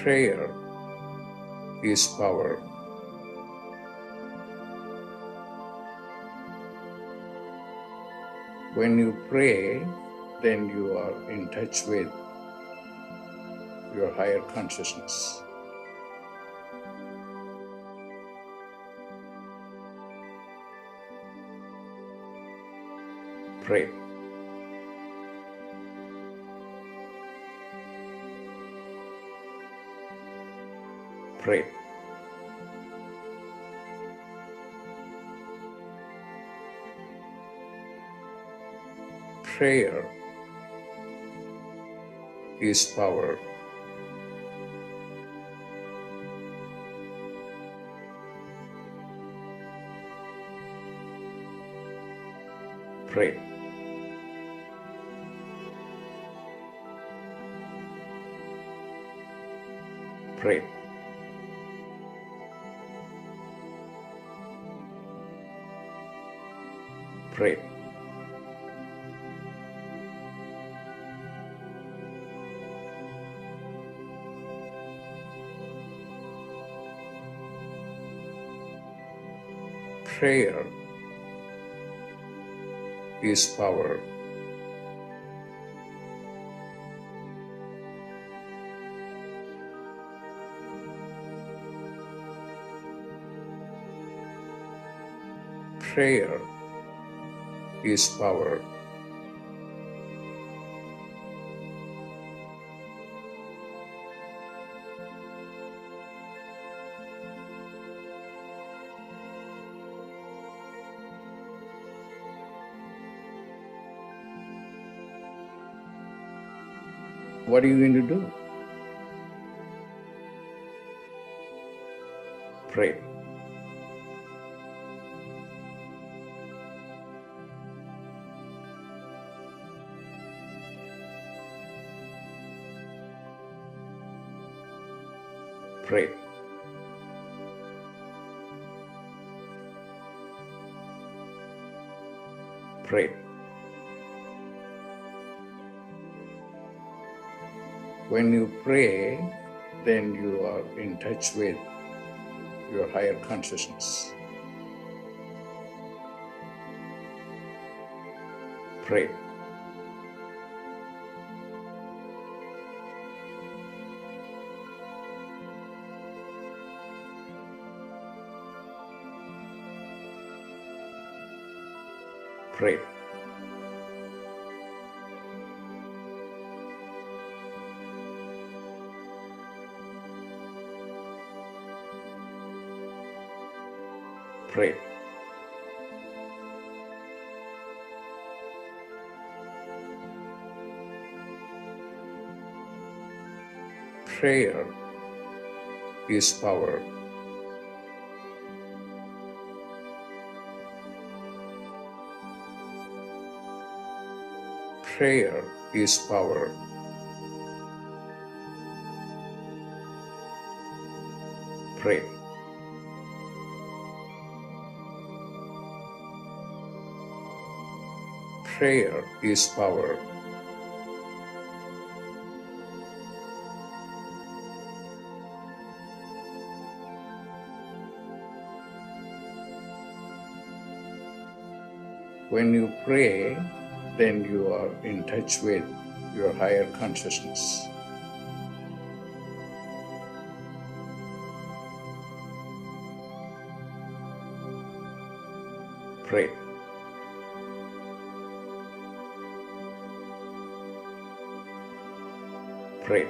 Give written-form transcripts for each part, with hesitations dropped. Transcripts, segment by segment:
Prayer is power. When you pray, then you are in touch with your higher consciousness. Pray. Pray. Prayer is power. Pray. Pray. Pray. Prayer is power. Prayer is power. What are you going to do? Pray. Pray. Pray. When you pray, then you are in touch with your higher consciousness. Pray. Pray. Pray. Prayer is power. Prayer is power. Pray. Prayer is power. When you pray, then you are in touch with your higher consciousness. Pray. Pray.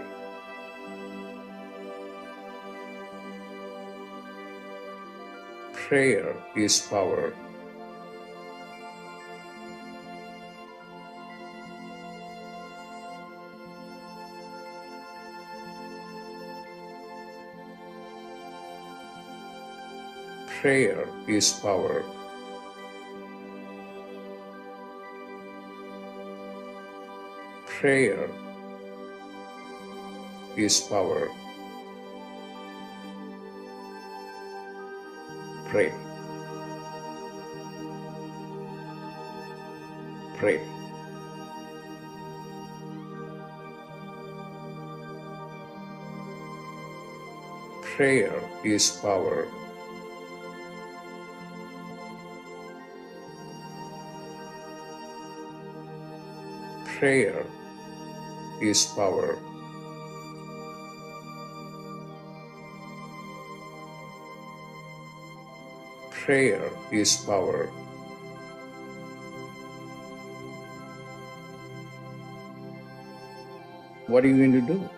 Prayer is power. Prayer is power. Prayer is power. Pray. Pray. Prayer is power. Prayer is power. Prayer is power. What are you going to do?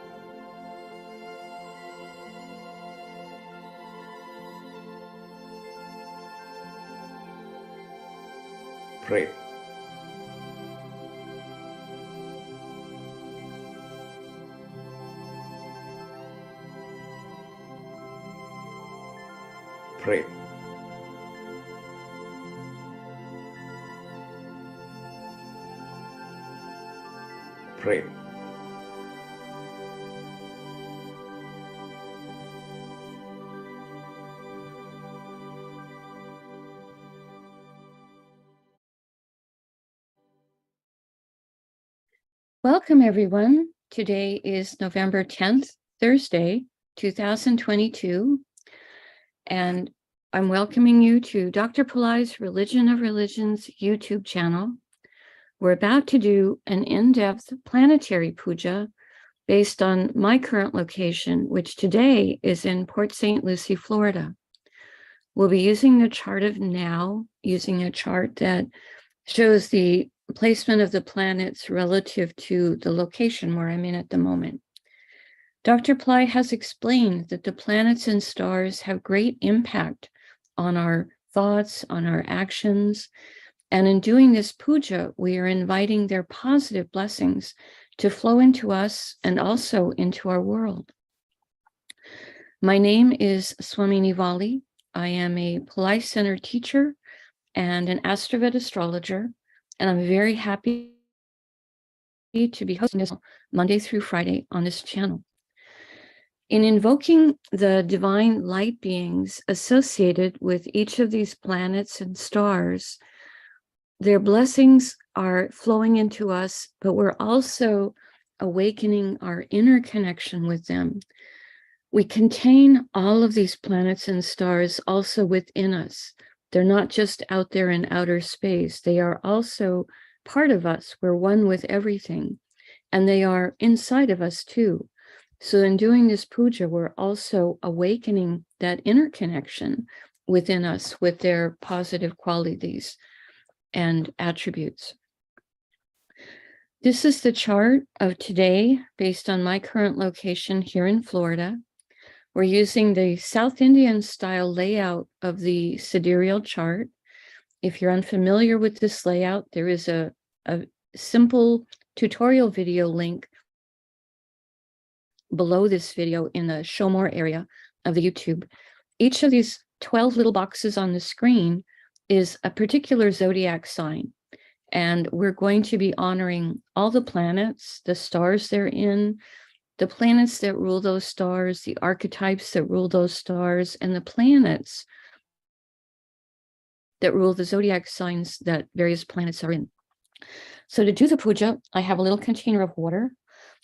Pray. Pray. Pray. Welcome, everyone. Today is November 10th, Thursday, 2022, and I'm welcoming you to Dr. Pillai's Religion of Religions YouTube channel. We're about to do an in-depth planetary puja based on my current location, which today is in Port St. Lucie, Florida. We'll be using the chart of now, using a chart that shows the placement of the planets relative to the location where I'm in at the moment. Dr. Pillai has explained that the planets and stars have great impact on our thoughts, on our actions, and in doing this puja, we are inviting their positive blessings to flow into us and also into our world. My name is Swamini Valli. I am a Pillai Center teacher and an AstroVed astrologer, and I'm very happy to be hosting this Monday through Friday on this channel. In invoking the divine light beings associated with each of these planets and stars, their blessings are flowing into us, but we're also awakening our inner connection with them. We contain all of these planets and stars also within us. They're not just out there in outer space. They are also part of us. We're one with everything. And they are inside of us too. So in doing this puja, we're also awakening that inner connection within us with their positive qualities and attributes. This is the chart of today based on my current location here in Florida. We're using the South Indian style layout of the sidereal chart. If you're unfamiliar with this layout, there is a simple tutorial video link below this video in the show more area of the YouTube. Each of these 12 little boxes on the screen is a particular zodiac sign. And we're going to be honoring all the planets, the stars they're in, the planets that rule those stars, the archetypes that rule those stars, and the planets that rule the zodiac signs that various planets are in. So to do the puja, I have a little container of water.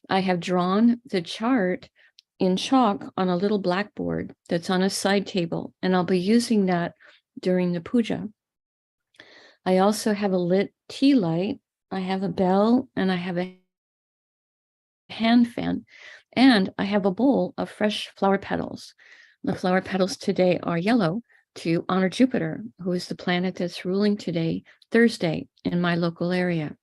I have drawn the chart in chalk on a little blackboard that's on a side table, and I'll be using that during the puja. I also have a lit tea light, I have a bell, and I have a hand fan, and I have a bowl of fresh flower petals. The flower petals today are yellow to honor Jupiter, who is the planet that's ruling today, Thursday, in my local area.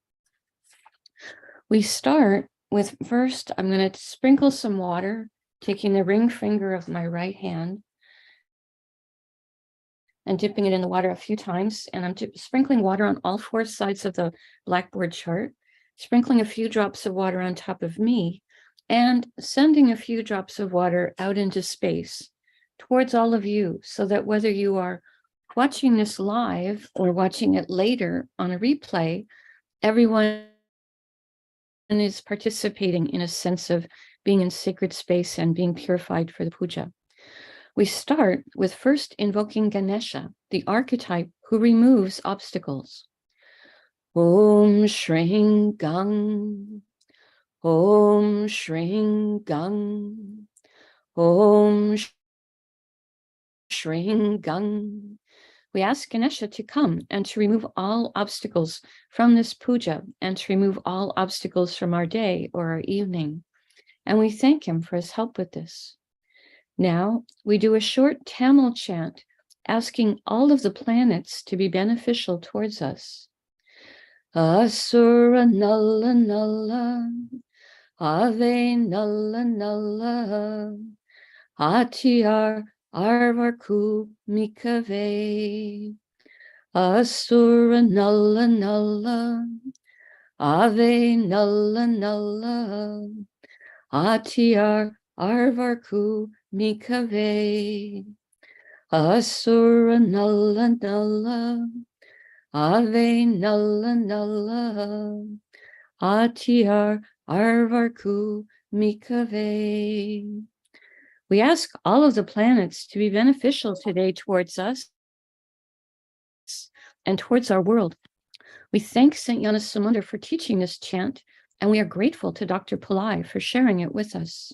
We start with first, I'm going to sprinkle some water, taking the ring finger of my right hand and dipping it in the water a few times. And I'm sprinkling water on all four sides of the blackboard chart, sprinkling a few drops of water on top of me, and sending a few drops of water out into space towards all of you, so that whether you are watching this live or watching it later on a replay, everyone is participating in a sense of being in sacred space and being purified for the puja. We start with first invoking Ganesha, the archetype who removes obstacles. Om Shring Gang, Om Shring Gang, Om Shring Gung. We ask Ganesha to come and to remove all obstacles from this puja and to remove all obstacles from our day or our evening. And we thank him for his help with this. Now we do a short Tamil chant asking all of the planets to be beneficial towards us. Asura Nalla Nalla, Ave Nalla Nalla, Atyar Arvarku Mikave. Asura Nalla Nalla, Ave Nalla Nalla, Atyar Arvarku Mikave. Asura Nalla Nalla, Ave Nalla Nalla, Atyar Arvarku Mikave. We ask all of the planets to be beneficial today towards us and towards our world. We thank St. Gnanasamudra for teaching this chant, and we are grateful to Dr. Pillai for sharing it with us.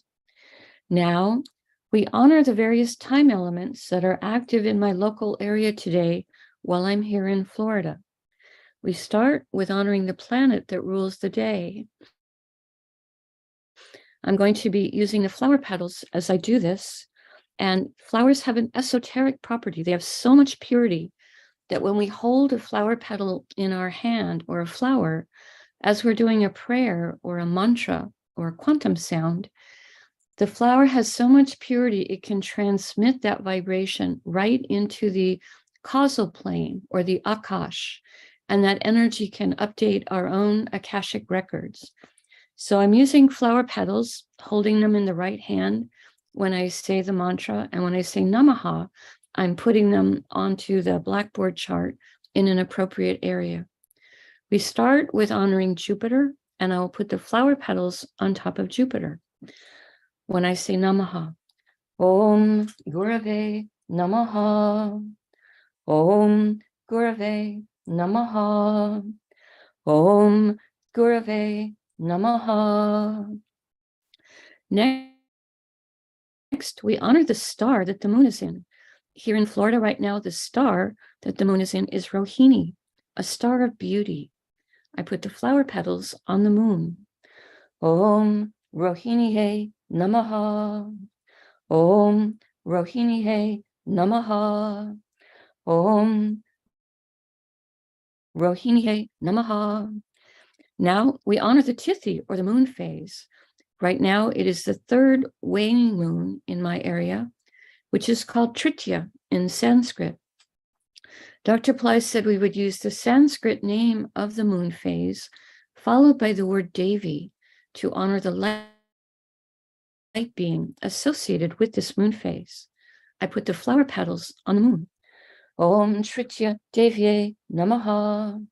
Now, we honor the various time elements that are active in my local area today while I'm here in Florida. We start with honoring the planet that rules the day. I'm going to be using the flower petals as I do this, and flowers have an esoteric property. They have so much purity that when we hold a flower petal in our hand or a flower, as we're doing a prayer or a mantra or a quantum sound, the flower has so much purity, it can transmit that vibration right into the causal plane or the akash, and that energy can update our own akashic records. So I'm using flower petals, holding them in the right hand when I say the mantra, and when I say Namaha, I'm putting them onto the blackboard chart in an appropriate area. We start with honoring Jupiter, and I will put the flower petals on top of Jupiter. When I say Namaha, Om Gurave Namaha, Om Gurave Namaha, Om Gurave Namaha. Next, we honor the star that the moon is in. Here in Florida right now, the star that the moon is in is Rohini, a star of beauty. I put the flower petals on the moon. Om Rohini Namaha, Om Rohini Namaha, Om Rohini Namaha. Now we honor the Tithi, or the moon phase. Right now it is the third waning moon in my area, which is called Tritya in Sanskrit. Dr. Pillai said we would use the Sanskrit name of the moon phase, followed by the word Devi, to honor the light being associated with this moon phase. I put the flower petals on the moon. Om Tritya Devye Namaha,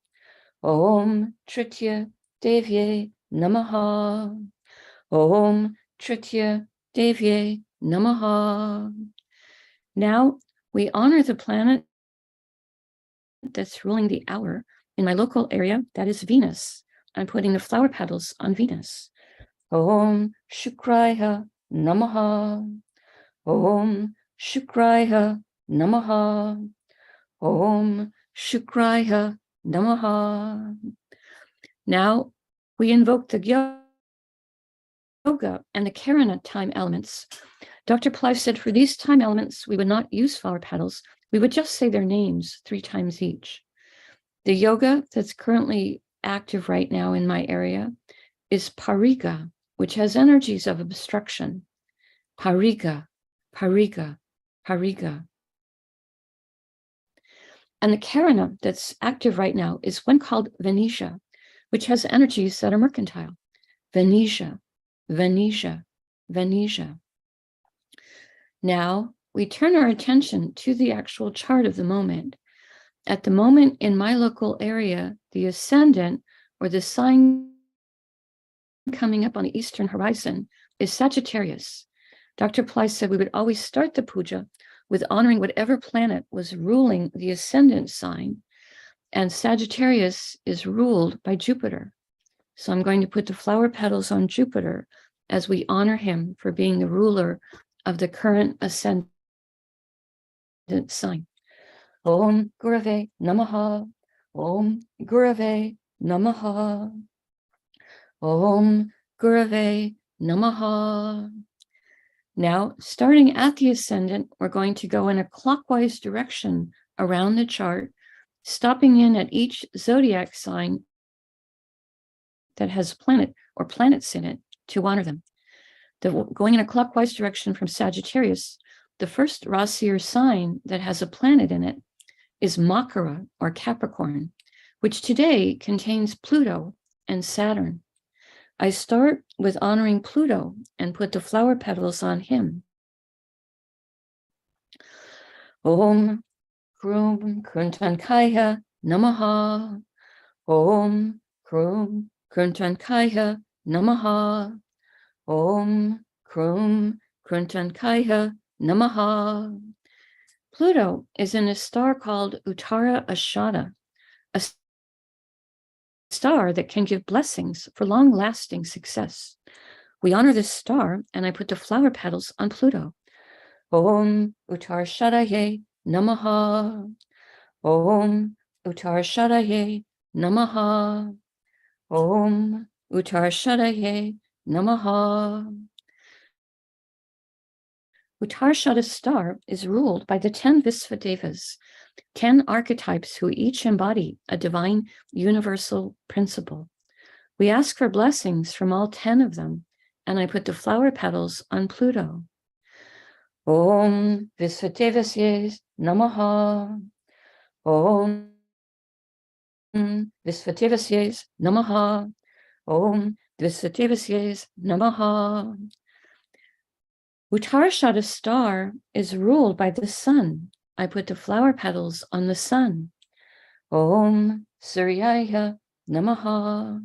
Om Tritya Devye Namaha, Om Tritya Devye Namaha. Now we honor the planet that's ruling the hour in my local area, that is Venus. I'm putting the flower petals on Venus. Om Shukraya Namaha, Om Shukraya Namaha, Om Shukraya Namaha. Now we invoke the yoga and the Karana time elements. Dr. Pillai said for these time elements, we would not use flower petals. We would just say their names 3 times each. The yoga that's currently active right now in my area is Pariga, which has energies of obstruction. Pariga, Pariga, Pariga. And the Karana that's active right now is one called Venetia, which has energies that are mercantile. Venetia, Venetia, Venetia. Now we turn our attention to the actual chart of the moment. At the moment in my local area, the ascendant, or the sign coming up on the eastern horizon, is Sagittarius. Dr. Pillai said we would always start the puja with honoring whatever planet was ruling the ascendant sign, and Sagittarius is ruled by Jupiter. So I'm going to put the flower petals on Jupiter as we honor him for being the ruler of the current ascendant sign. Om Gurave Namaha. Om Gurave Namaha. Om Gurave Namaha. Now, starting at the ascendant, we're going to go in a clockwise direction around the chart, stopping in at each zodiac sign that has a planet or planets in it to honor them. Going in a clockwise direction from Sagittarius, the first Rasi or sign that has a planet in it is Makara or Capricorn, which today contains Pluto and Saturn. I start with honoring Pluto and put the flower petals on him. Om Krum Kuntankaya Namaha. Om Krum Kuntankaya Namaha. Om Krum Kuntankaya Namaha. Pluto is in a star called Uttara Ashada, a star that can give blessings for long-lasting success. We honor this star, and I put the flower petals on Pluto. Om Uttara Shadaye Namaha. Om Uttara Shadaye Namaha. Om Uttara Shadaye Namaha. Uttarshada star is ruled by the 10 Visvadevas, 10 archetypes who each embody a divine universal principle. We ask for blessings from all 10 of them, and I put the flower petals on Pluto. Om Visvadevasye Namaha. Om Visvadevasye Namaha. Om Visvadevasye Namaha. Uttarshada star is ruled by the sun. I put the flower petals on the sun. Om Suryaya Namaha.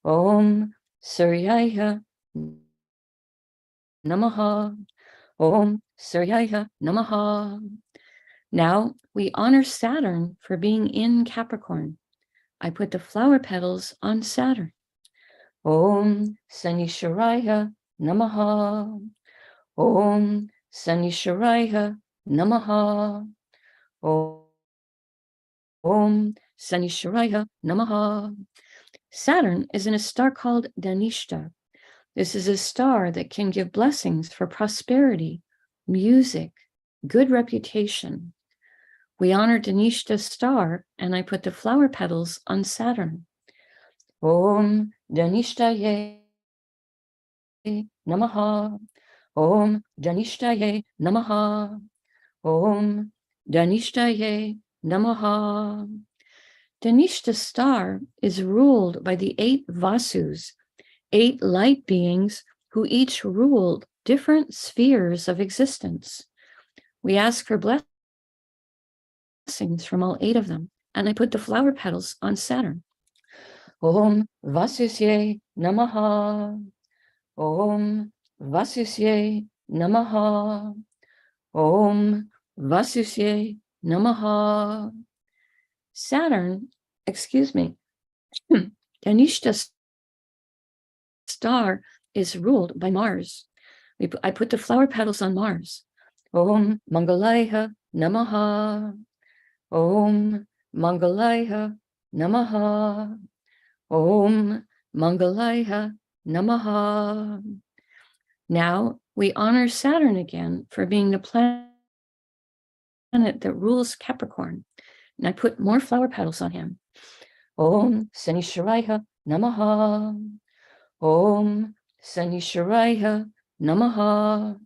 Om Suryaya Namaha. Om Suryaya Namaha. Now we honor Saturn for being in Capricorn. I put the flower petals on Saturn. Om Sanisharaya Namaha. Om Sanisharaya Namaha. Om Sanisharaya Namaha. Saturn is in a star called Dhanishta. This is a star that can give blessings for prosperity, music, good reputation. We honor Dhanishta star, and I put the flower petals on Saturn. Om Dhanishtaye Namaha. Om Dhanishtaye Namaha. Om Dhanishtaye Namaha. Dhanishta star is ruled by the 8 Vasus, 8 light beings who each ruled different spheres of existence. We ask for blessings from all 8 of them, and I put the flower petals on Saturn. Om Vasusye Namaha. Om Vasusye Namaha. Om Vasusye Namaha. Dhanishta star is ruled by Mars. I put the flower petals on Mars. Om Mangalaya Namaha. Om Mangalaya Namaha. Om Mangalaya Namaha. Now we honor Saturn again for being the planet that rules Capricorn, and I put more flower petals on him. Om Sanisharaya Namaha. Om Sanisharaya Namaha.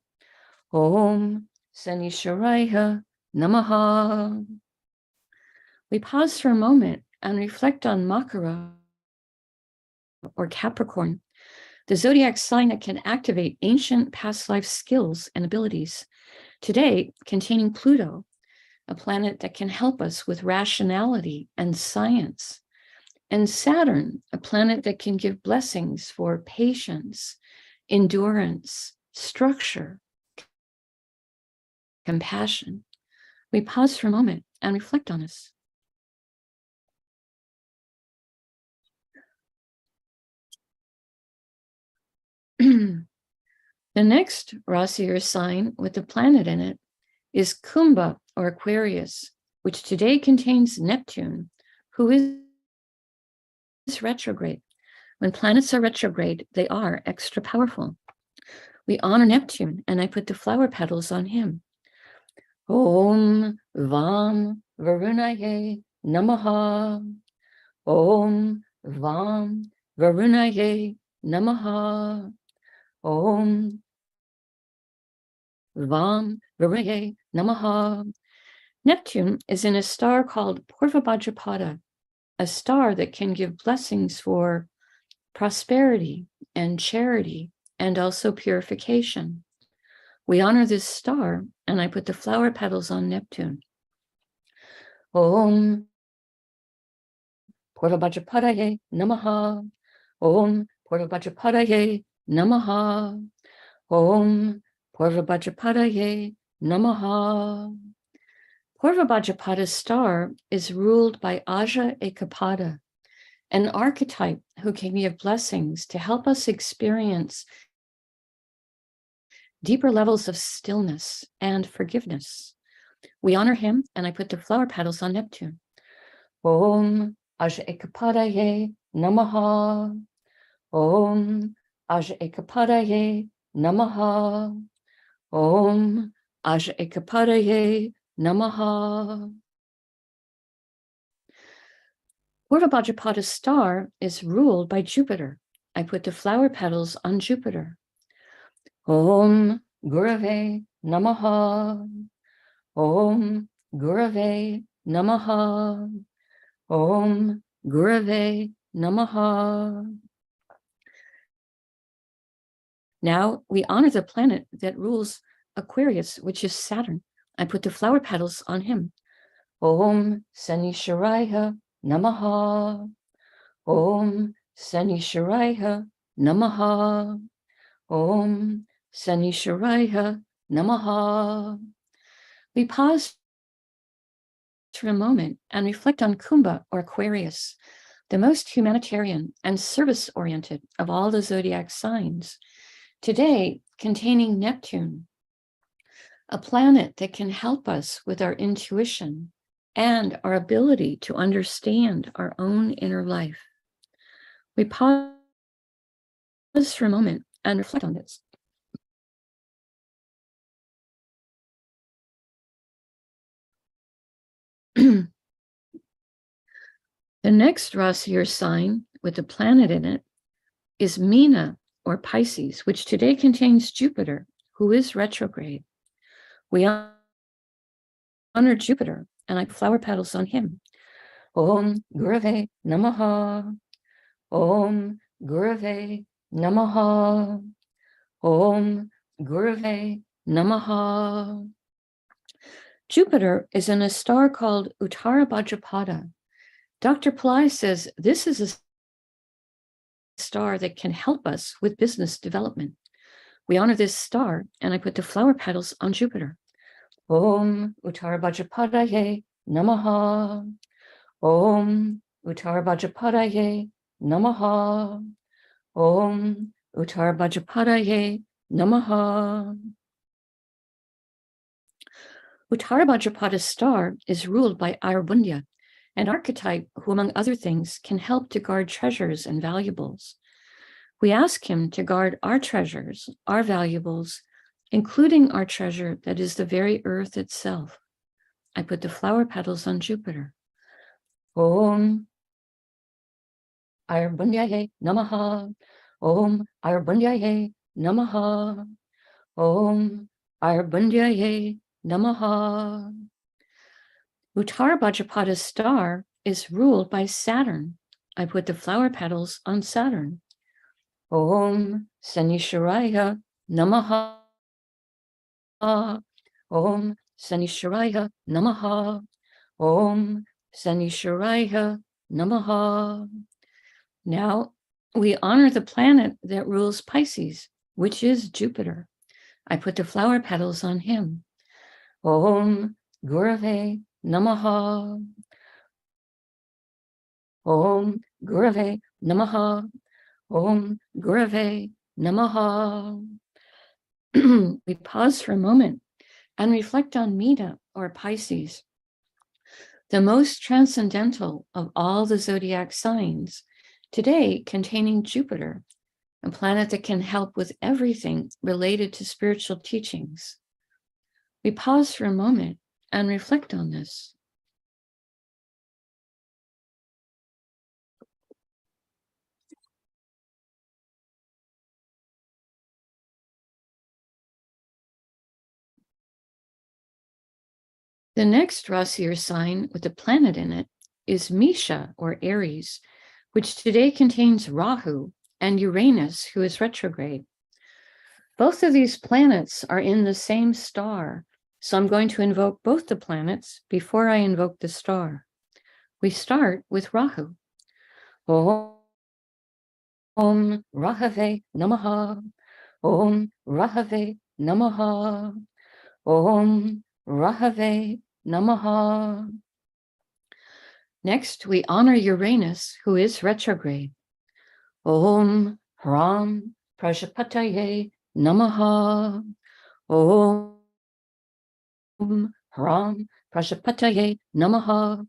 Om Sanisharaya Namaha. We pause for a moment and reflect on Makara or Capricorn, the zodiac sign that can activate ancient past life skills and abilities, today containing Pluto, a planet that can help us with rationality and science, and Saturn, a planet that can give blessings for patience, endurance, structure, compassion. We pause for a moment and reflect on this. The next Rasi or sign with the planet in it is Kumbha or Aquarius, which today contains Neptune, who is retrograde. When planets are retrograde, they are extra powerful. We honor Neptune, and I put the flower petals on him. Om Vam Varunaye Namaha. Om Vam Varunaye Namaha. Om Vam Varunaye Namaha. Neptune is in a star called Purvabhadrapada, a star that can give blessings for prosperity and charity and also purification. We honor this star, and I put the flower petals on Neptune. Om Purvabhadrapadaye Namaha. Om Purvabhadrapadaye Namaha. Om Purvabhadrapadaye Namaha. Purvabhadrapada's star is ruled by Aja Ekapada, an archetype who can give blessings to help us experience deeper levels of stillness and forgiveness. We honor him, and I put the flower petals on Neptune. Om Aja Ekapadaye Namaha. Om Aja Ekapadaye Namaha. Om Aja Ekapadaye Namaha. Purvabhadrapada's star is ruled by Jupiter. I put the flower petals on Jupiter. Om Gurave Namaha. Om Gurave Namaha. Om Gurave Namaha. Now we honor the planet that rules Aquarius, which is Saturn. I put the flower petals on him. Om Sanisharaya Namaha. Om Sanisharaya Namaha. Om Sanisharaya Namaha. We pause for a moment and reflect on Kumbha, or Aquarius, the most humanitarian and service-oriented of all the zodiac signs, today containing Neptune, a planet that can help us with our intuition and our ability to understand our own inner life. We pause for a moment and reflect on this. The next Rasi or sign with a planet in it is Meena, or Pisces, which today contains Jupiter, who is retrograde. We honor Jupiter, and I put flower petals on him. Om Gurave Namaha. Om Gurave Namaha. Om Gurave Namaha. Jupiter is in a star called Uttara Bhadrapada. Dr. Pillai says this is a star that can help us with business development. We honor this star, and I put the flower petals on Jupiter. Om Uttara Bhadrapadaye Namaha. Om Uttara Bhadrapadaye Namaha. Om Uttara Bhadrapadaye Namaha. Uttara Bhadrapada's star is ruled by Ayurvanda, an archetype who, among other things, can help to guard treasures and valuables. We ask him to guard our treasures, our valuables, including our treasure that is the very earth itself. I put the flower petals on Jupiter. Om Ayurvandaye Namaha. Om Ayurvandaye Namaha. Om Ayurvandaye Namaha. Uttara Bhadrapada's star is ruled by Saturn. I put the flower petals on Saturn. Om Sanisharaya Namaha. Om Sanisharaya Namaha. Om Sanisharaya Namaha. Now we honor the planet that rules Pisces, which is Jupiter. I put the flower petals on him. Om Gurave Namaha. Om Gurave Namaha. Om Gurave Namaha. We pause for a moment and reflect on Meena, or Pisces, the most transcendental of all the zodiac signs, today containing Jupiter, a planet that can help with everything related to spiritual teachings. We pause for a moment and reflect on this. The next Rasi or sign with a planet in it is Misha or Aries, which today contains Rahu and Uranus, who is retrograde. Both of these planets are in the same star, so I'm going to invoke both the planets before I invoke the star. We start with Rahu. Om Rahave Namaha. Om Rahave Namaha. Om Rahave Namaha. Next, we honor Uranus, who is retrograde. Om Ram Prajapataye Namaha. Om Ram Prajapataye Namaha.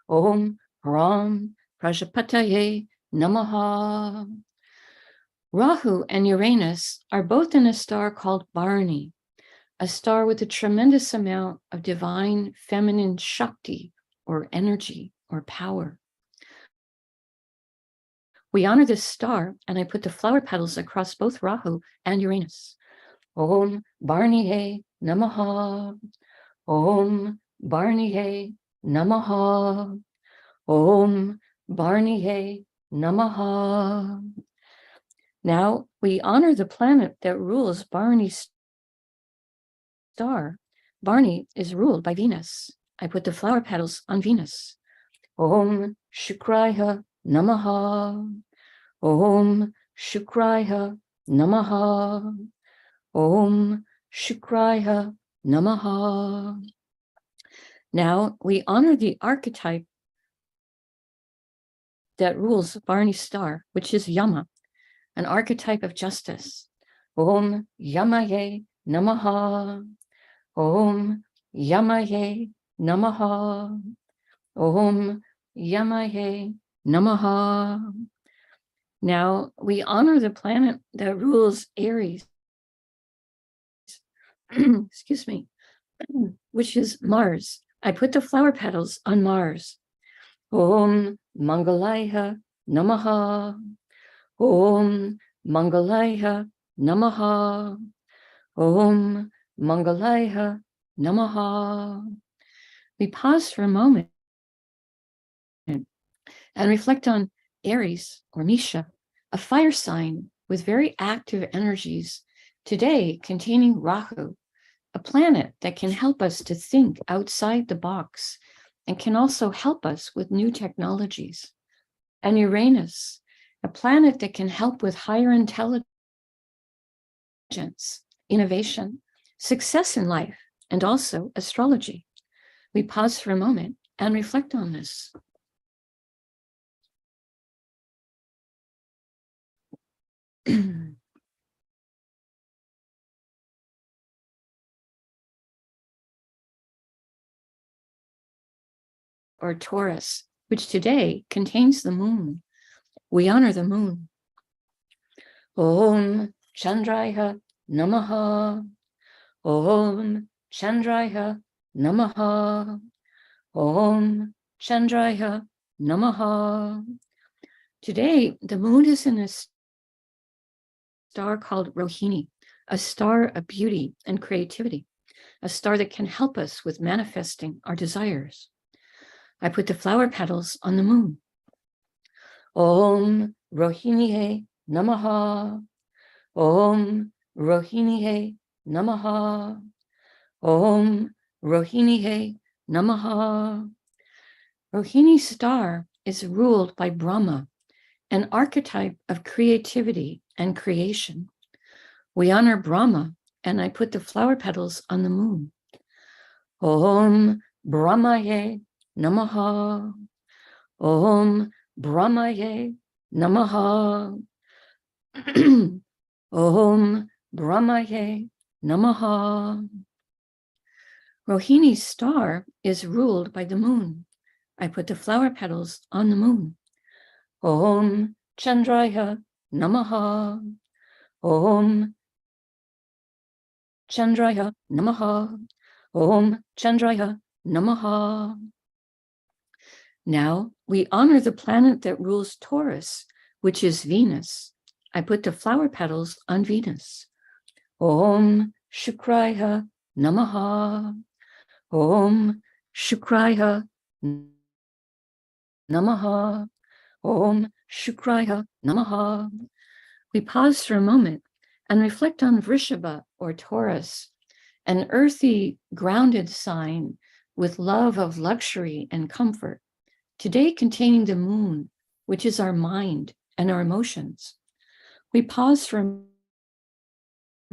Om Ram Prajapataye Namaha. Rahu and Uranus are both in a star called Bharani, a star with a tremendous amount of divine feminine Shakti, or energy, or power. We honor this star, and I put the flower petals across both Rahu and Uranus. Om Bharaniye Namaha. Om Bharaniye Namaha. Om Bharaniye Namaha. Now we honor the planet that rules Bharani's star. Bharani is ruled by Venus. I put the flower petals on Venus. Om Shukraya Namaha. Om Shukraya Namaha. Om Shukraya Namaha. Now we honor the archetype that rules Bharani's star, which is Yama, an archetype of justice. Om Yamaye Namaha. Om Yamaye Namaha. Om Yamaye Namaha. Now we honor the planet that rules Aries, excuse me, which is Mars. I put the flower petals on Mars. Om Mangalaya Namaha. Om Mangalaya Namaha. Om Mangalaya Namaha. We pause for a moment and reflect on Aries or Misha, a fire sign with very active energies, today containing Rahu, a planet that can help us to think outside the box and can also help us with new technologies. And Uranus, a planet that can help with higher intelligence, innovation, success in life, and also astrology. We pause for a moment and reflect on this. Or Taurus, which today contains the moon. We honor the moon. Om Chandraya Namaha. Om Chandraya Namaha. Om Chandraya Namaha. Today, the moon is in a star called Rohini, a star of beauty and creativity, a star that can help us with manifesting our desires. I put the flower petals on the moon. Om Rohiniye Namaha. Om Rohiniye Namaha. Om Rohiniye Namaha. Rohini's star is ruled by Brahma, an archetype of creativity and creation. We honor Brahma, and I put the flower petals on the moon. Om Brahmaye Namaha. Om Brahmaye Namaha. Om Brahmaye Namaha. Rohini's star is ruled by the moon. I put the flower petals on the moon. Om Chandraya Namaha. Om Chandraya Namaha. Om Chandraya Namaha. Now we honor the planet that rules Taurus, which is Venus. I put the flower petals on Venus. Om Shukraya Namaha. Om Shukraya Namaha. Om Shukraya Namaha. We pause for a moment and reflect on Vrishabha or Taurus, an earthy, grounded sign with love of luxury and comfort, today containing the moon, which is our mind and our emotions. We pause for a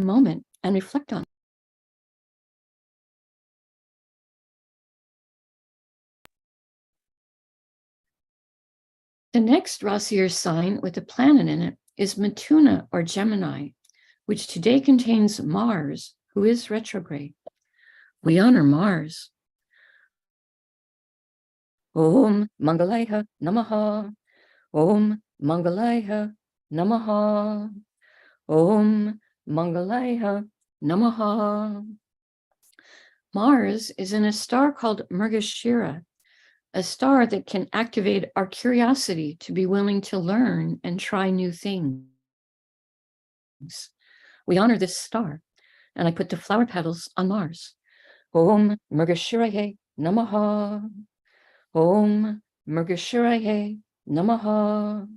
moment and reflect on. The next Rasi or sign with a planet in it is Mithuna or Gemini, which today contains Mars, who is retrograde. We honor Mars. Om Mangalaya Namaha. Om Mangalaya Namaha. Om Mangalaya Namaha. Mars is in a star called Mrigashira, a star that can activate our curiosity to be willing to learn and try new things. We honor this star, and I put the flower petals on Mars. Om Mrigashiraye Namaha. Om Mrigashiraye Namaha.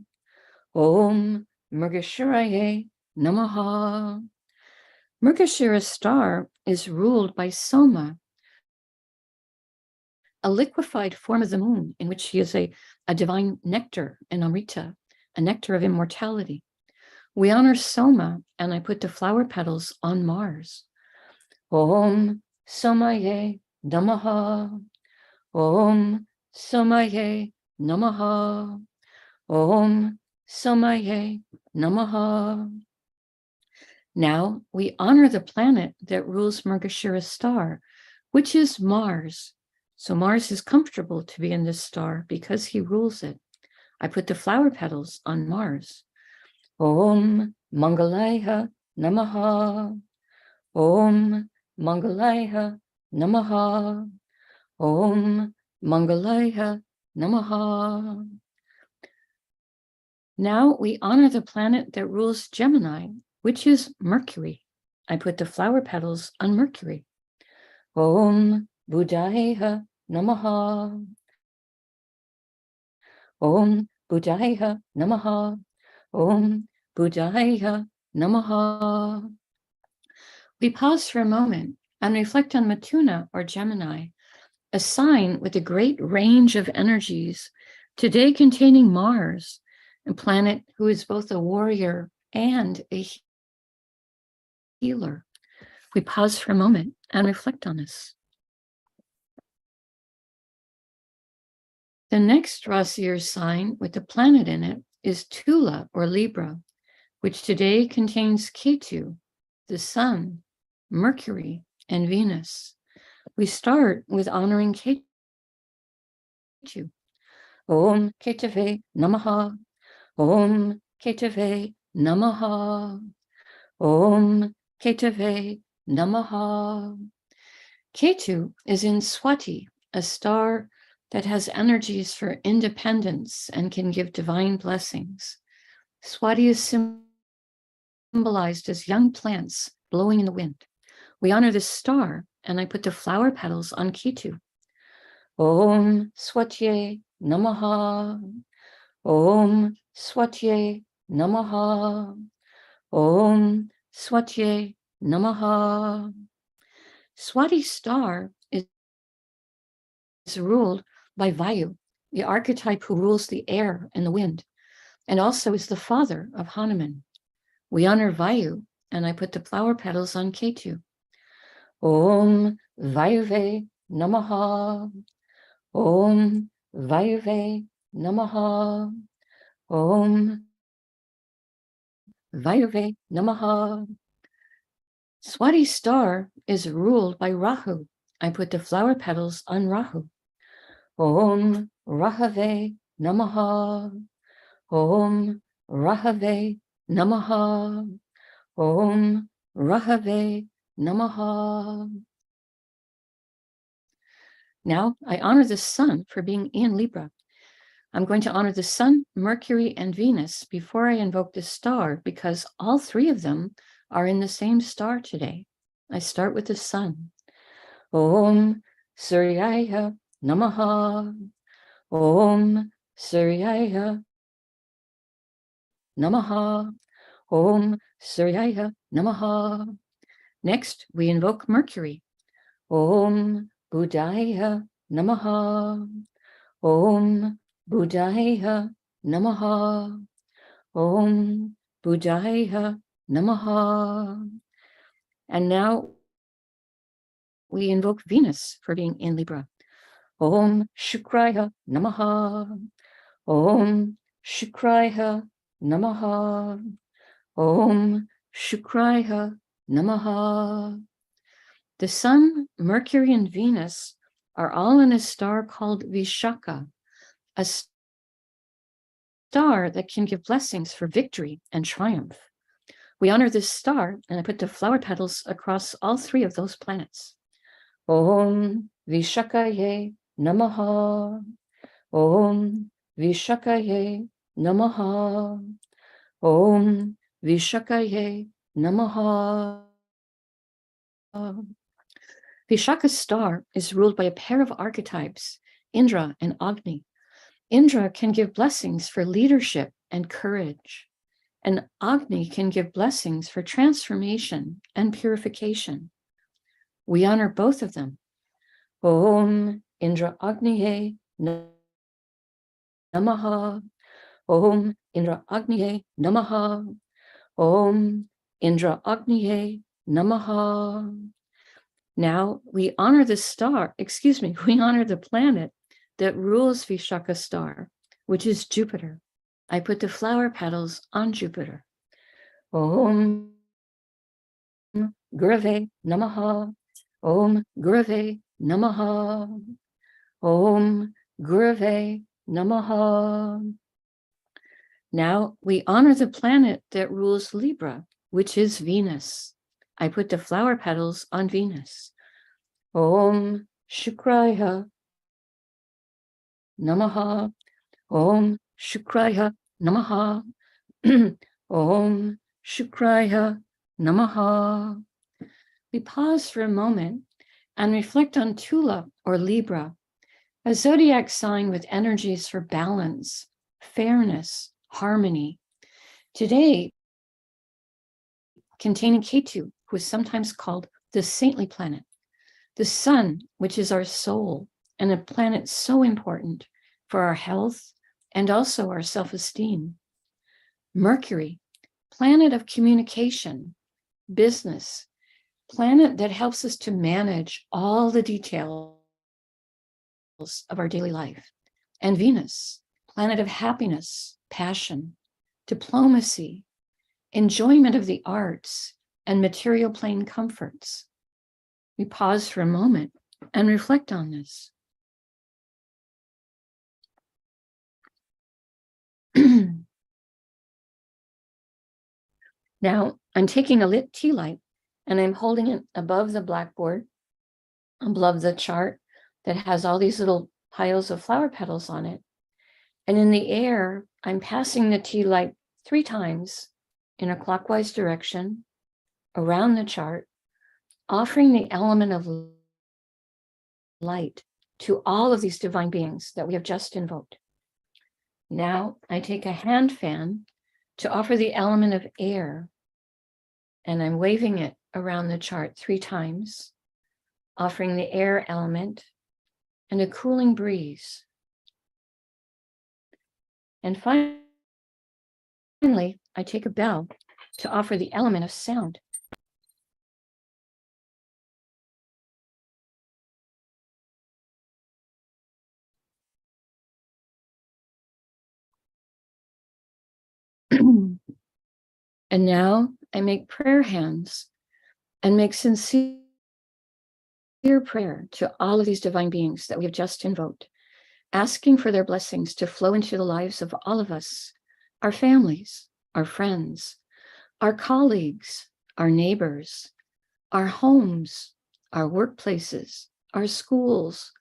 Om Mrigashiraye Namaha. Mrigashira star is ruled by Soma, a liquefied form of the moon in which he is a divine nectar, an Amrita, a nectar of immortality. We honor Soma, and I put the flower petals on Mars. Om Somaye Namaha. Om Somaye Namaha. Om Somaye Namaha. Now we honor the planet that rules Mrigashira star, which is Mars. So Mars is comfortable to be in this star because he rules it. I put the flower petals on Mars. Om Mangalaya Namaha. Om Mangalaya Namaha. Om Mangalaya Namaha. Now we honor the planet that rules Gemini, which is Mercury. I put the flower petals on Mercury. Om Buddhaya Namaha. Om Buddhaya Namaha. Om Buddhaya Namaha. We pause for a moment and reflect on Mithuna or Gemini, a sign with a great range of energies, today containing Mars, a planet who is both a warrior and a healer. We pause for a moment and reflect on this. The next Rasi or sign with a planet in it is Tula or Libra, which today contains Ketu, the Sun, Mercury, and Venus. We start with honoring Ketu. Om Ketave Namaha. Om Ketave Namaha. Om Ketave Namaha. Ketu is in Swati, a star that has energies for independence and can give divine blessings. Swati is symbolized as young plants blowing in the wind. We honor this star, and I put the flower petals on Ketu. Om Swatye Namaha. Om Swatye Namaha. Om Swatye Namaha. Swati star is ruled by Vayu, the archetype who rules the air and the wind, and also is the father of Hanuman. We honor Vayu, and I put the flower petals on Ketu. Om Vayuve Namaha. Om Vayuve Namaha. Om Vayuve Namaha. Swati star is ruled by Rahu, I put the flower petals on Rahu. Om Rahave Namaha. Om Rahave Namaha. Om Rahave Namaha. Now I honor the sun for being in Libra. I'm going to honor the sun, Mercury, and Venus before I invoke the star, because all three of them are in the same star today. I start with the sun. Om Suryaya Namaha. Om Suryaya Namaha. Om Suryaya Namaha. Next, we invoke Mercury. Om Buddhaya Namaha. Om Buddhaya Namaha. Om Buddhaya Namaha. And now we invoke Venus for being in Libra. Om Shukraya Namaha. Om Shukraya Namaha. Om Shukraya Namaha. The sun, Mercury, and Venus are all in a star called Vishaka, a star that can give blessings for victory and triumph. We honor this star, and I put the flower petals across all three of those planets. Om Vishakaye Namaha. Om Vishakaye Namaha. Om Vishakaye Namaha. Vishaka's star is ruled by a pair of archetypes, Indra and Agni. Indra can give blessings for leadership and courage, and Agni can give blessings for transformation and purification. We honor both of them. Om Indra Agniye Namaha. Om Indra Agniye Namaha. Om Indra Agniye Namaha. Now we honor the we honor the planet that rules Vishaka star, which is Jupiter. I put the flower petals on Jupiter. Om Gurave Namaha. Om Gurave Namaha. Om Gurave Namaha. Now we honor the planet that rules Libra, which is Venus. I put the flower petals on Venus. Om Shukraya Namaha. Om Shukraya Namaha. Om Shukraya Namaha. We pause for a moment and reflect on Tula or Libra, a zodiac sign with energies for balance, fairness, harmony. Today, containing Ketu, who is sometimes called the saintly planet, the sun, which is our soul, and a planet so important for our health and also our self-esteem. Mercury, planet of communication, business, planet that helps us to manage all the details of our daily life. And Venus, planet of happiness, passion, diplomacy, enjoyment of the arts, and material plane comforts. We pause for a moment and reflect on this. Now, I'm taking a lit tea light and I'm holding it above the blackboard, above the chart that has all these little piles of flower petals on it. And in the air, I'm passing the tea light 3 times in a clockwise direction around the chart, offering the element of light to all of these divine beings that we have just invoked. Now I take a hand fan to offer the element of air, and I'm waving it around the chart 3 times, offering the air element and a cooling breeze. And finally, I take a bell to offer the element of sound. And now I make prayer hands and make sincere sincere prayer to all of these divine beings that we have just invoked, asking for their blessings to flow into the lives of all of us, our families, our friends, our colleagues, our neighbors, our homes, our workplaces, our schools,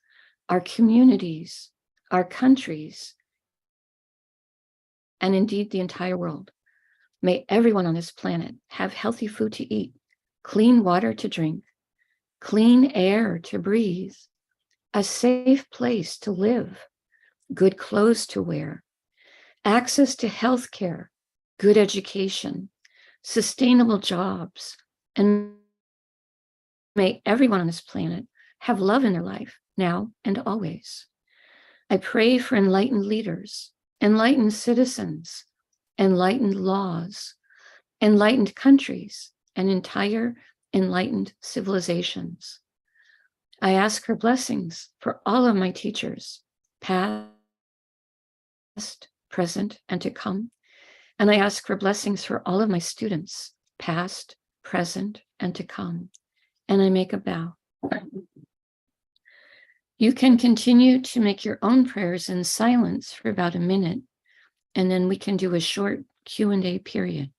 our communities, our countries, and indeed the entire world. May everyone on this planet have healthy food to eat, clean water to drink, clean air to breathe, a safe place to live, good clothes to wear, access to health care, good education, sustainable jobs, and may everyone on this planet have love in their life now and always. I pray for enlightened leaders, enlightened citizens, enlightened laws, enlightened countries, and entire enlightened civilizations. I ask for blessings for all of my teachers, past, present, and to come. And I ask for blessings for all of my students, past, present, and to come. And I make a bow. You can continue to make your own prayers in silence for about a minute, and then we can do a short Q&A period.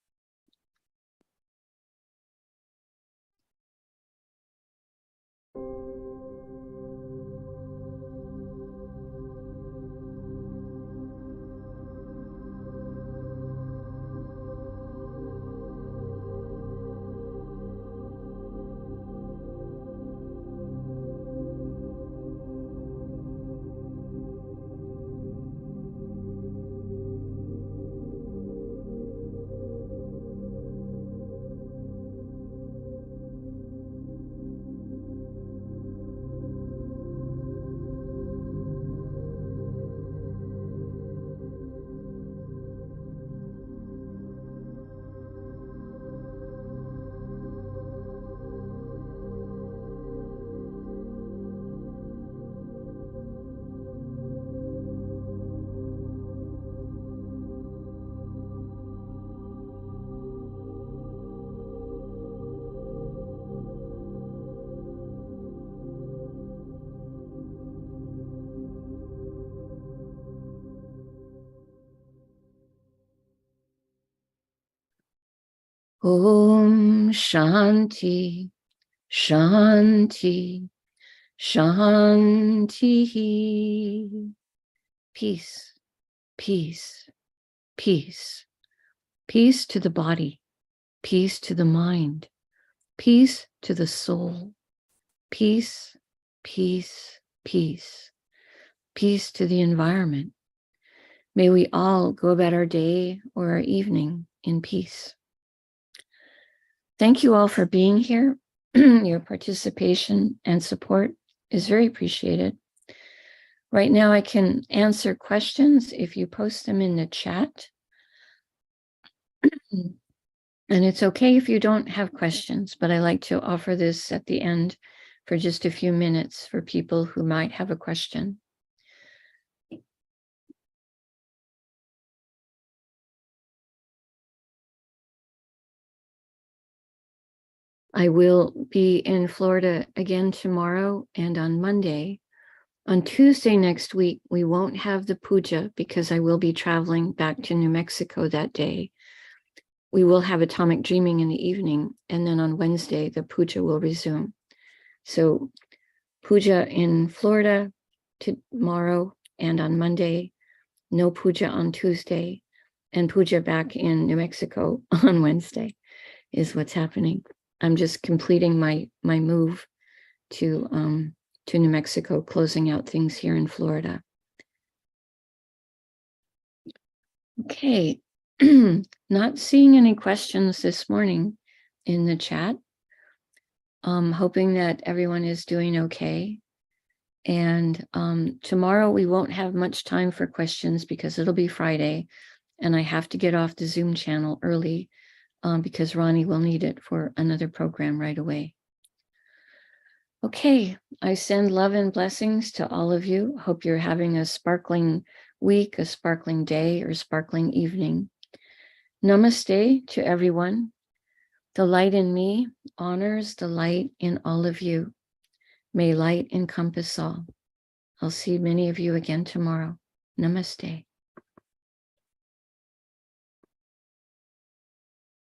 Om Shanti, Shanti, Shanti. Peace, peace, peace. Peace to the body, peace to the mind, peace to the soul. Peace, peace, peace. Peace to the environment. May we all go about our day or our evening in peace. Thank you all for being here. Your participation and support is very appreciated. Right now, I can answer questions if you post them in the chat. And it's okay if you don't have questions, but I like to offer this at the end for just a few minutes for people who might have a question. I will be in Florida again tomorrow and on Monday. On Tuesday next week, we won't have the puja because I will be traveling back to New Mexico that day. We will have atomic dreaming in the evening, and then on Wednesday, the puja will resume. So puja in Florida tomorrow and on Monday, no puja on Tuesday, and puja back in New Mexico on Wednesday is what's happening. I'm just completing my move to New Mexico, closing out things here in Florida. Okay, not seeing any questions this morning in the chat. Hoping that everyone is doing okay. And tomorrow we won't have much time for questions because it'll be Friday, and I have to get off the Zoom channel early because Ronnie will need it for another program right away. Okay, I send love and blessings to all of you. Hope you're having a sparkling week, a sparkling day, or sparkling evening. Namaste to everyone. The light in me honors the light in all of you. May light encompass all. I'll see many of you again tomorrow. Namaste.